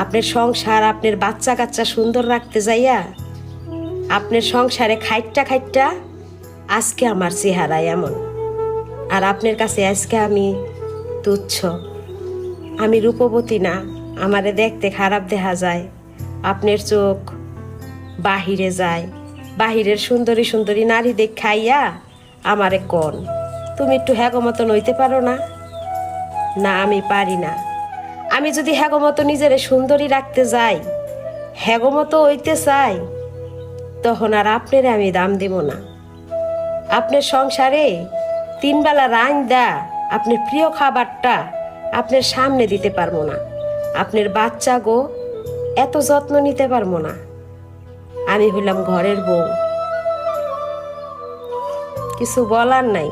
আপনার সংসার আপনার বাচ্চা কাচ্চা সুন্দর রাখতে যাইয়া আপনার সংসারে খাইটটা খাইটটা আজকে আমার চেহারা এমন। আর আপনার কাছে আজকে আমি তুচ্ছ, আমি রূপবতী না, আমারে দেখতে খারাপ দেখা যায়। আপনার চোখ বাহিরে যায়, বাহিরের সুন্দরী সুন্দরী নারী দেখাইয়া আমারে কোন তুমি একটু হ্যাগো মতন হইতে পারো না? না, আমি পারি না। আমি যদি হ্যাগো মতো নিজেরে সুন্দরী রাখতে যাই, হ্যাগো মতো হইতে চাই, তখন আর আপনারে আমি দাম দিব না। আপনার সংসারে 3 বেলা রাইন্দা আপনার প্রিয় খাবারটা আপনার সামনে দিতে পারবো না। আপনার বাচ্চা গো এত যত্ন নিতে পারবো না। আমি হইলাম ঘরের বউ, কিছু বলার নাই।